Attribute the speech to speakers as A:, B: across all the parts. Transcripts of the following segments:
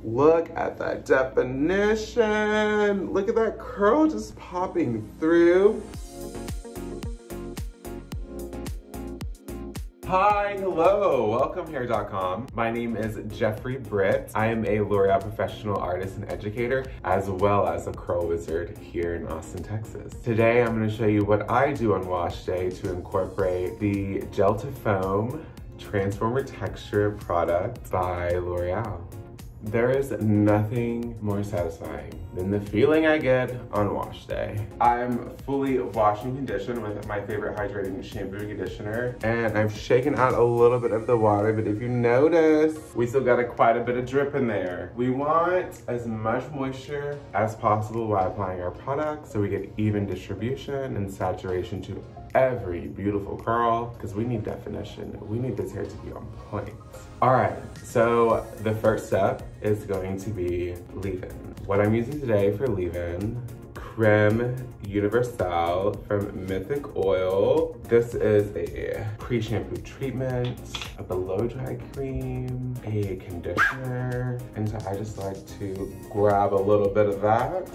A: Look at that definition. Look at that curl just popping through. Hi, hello, welcome Hair.com. My name is Geoffrey Britt. I am a L'Oreal professional artist and educator, as well as a curl wizard here in Austin, Texas. Today, I'm gonna show you what I do on wash day to incorporate the Gel to Foam Transformer Texture product by L'Oreal. There is nothing more satisfying than the feeling I get on wash day. I'm fully washed and conditioned with my favorite hydrating shampoo and conditioner, and I've shaken out a little bit of the water, but if you notice, we still got quite a bit of drip in there. We want as much moisture as possible while applying our product so we get even distribution and saturation to every beautiful curl, because we need definition. We need this hair to be on point. All right, so the first step is going to be leave-in. What I'm using today for leave-in, Crème Universelle from Mythic oil. This is a pre-shampoo treatment, a below-dry cream, a conditioner, and so I just like to grab a little bit of that,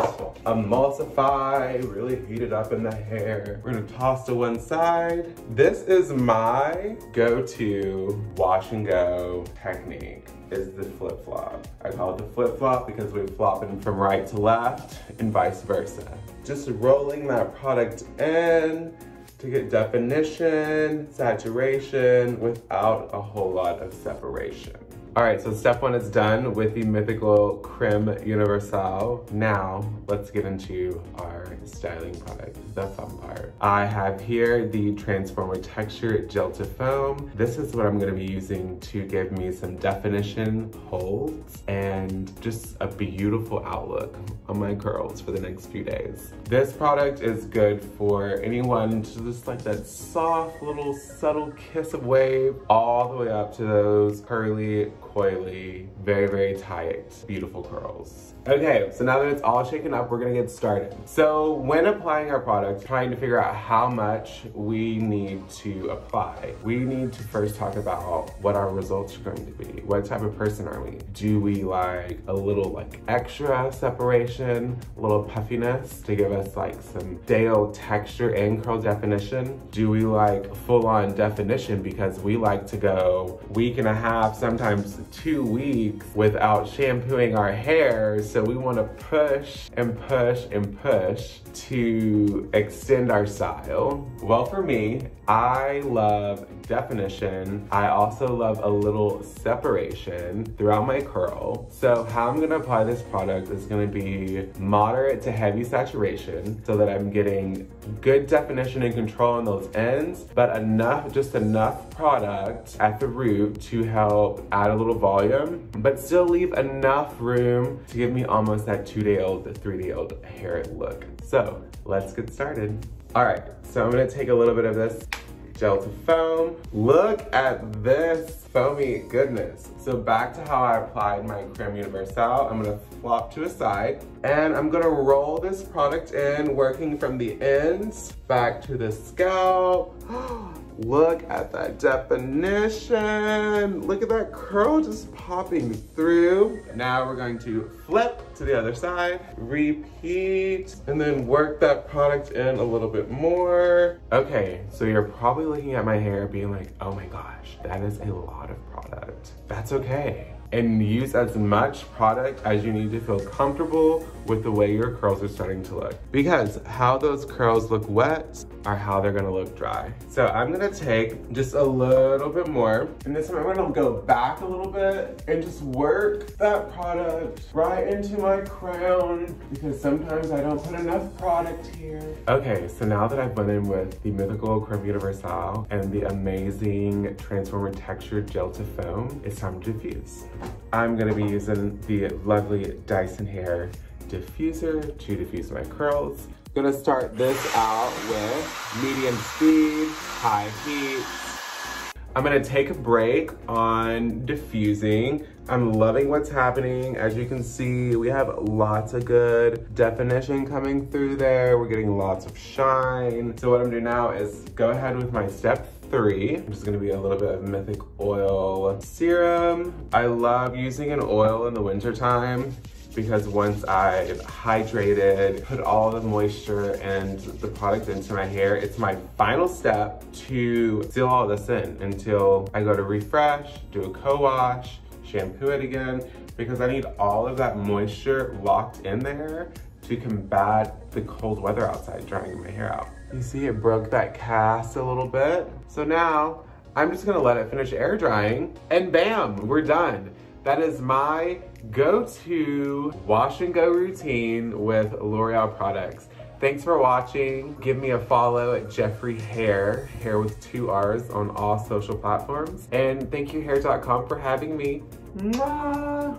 A: emulsify, really heat it up in the hair. We're gonna toss to one side. This is my go-to wash and go technique, is the flip-flop. I call it the flip-flop because we're flopping from right to left and vice versa. Just rolling that product in to get definition, saturation, without a whole lot of separation. All right, so step one is done with the Mythical Crème Universelle. Now, let's get into our styling product, the fun part. I have here the Transformer Texture Gel to Foam. This is what I'm gonna be using to give me some definition, holds, and just a beautiful outlook on my curls for the next few days. This product is good for anyone to just like that soft little subtle kiss of wave all the way up to those curly, coily, very, very tight, beautiful curls. Okay, so now that it's all shaken up, we're gonna get started. So when applying our product, trying to figure out how much we need to apply, we need to first talk about what our results are going to be. What type of person are we? Do we like a little like extra separation, a little puffiness to give us like some day-old texture and curl definition? Do we like full-on definition because we like to go week and a half, sometimes 2 weeks without shampooing our hair, so we want to push and push and push to extend our style? Well, for me, I love definition. I also love a little separation throughout my curl. So how I'm gonna apply this product is gonna be moderate to heavy saturation so that I'm getting good definition and control on those ends, but enough, just enough product at the root to help add a little volume, but still leave enough room to give me almost that 2-day-old, 3-day-old hair look. So let's get started. All right, so I'm gonna take a little bit of this Gel to Foam. Look at this foamy goodness. So back to how I applied my Crème Universelle, I'm gonna flop to a side and I'm gonna roll this product in, working from the ends back to the scalp. Look at that definition. Look at that curl just popping through. Now we're going to flip to the other side, repeat, and then work that product in a little bit more. Okay, so you're probably looking at my hair being like, oh my gosh, that is a lot of product. That's okay. And use as much product as you need to feel comfortable with the way your curls are starting to look. Because how those curls look wet are how they're gonna look dry. So I'm gonna take just a little bit more, and this time I'm gonna go back a little bit and just work that product right into my crown, because sometimes I don't put enough product here. Okay, so now that I've went in with the Mythical Crème Universelle and the amazing Transformer Texture Gel to Foam, it's time to diffuse. I'm gonna be using the lovely Dyson Hair diffuser to diffuse my curls. I'm gonna start this out with medium speed, high heat. I'm gonna take a break on diffusing. I'm loving what's happening. As you can see, we have lots of good definition coming through there. We're getting lots of shine. So what I'm doing now is go ahead with my step 3. I'm just gonna be a little bit of Mythic oil serum. I love using an oil in the winter time because once I've hydrated, put all the moisture and the product into my hair, it's my final step to seal all this in until I go to refresh, do a co-wash, shampoo it again, because I need all of that moisture locked in there to combat the cold weather outside drying my hair out. You see it broke that cast a little bit. So now I'm just gonna let it finish air drying and bam, we're done. That is my go-to wash and go routine with L'Oreal products. Thanks for watching. Give me a follow at Geoffrey Hair, hair with 2 R's on all social platforms. And thank you Hair.com for having me. Mwah!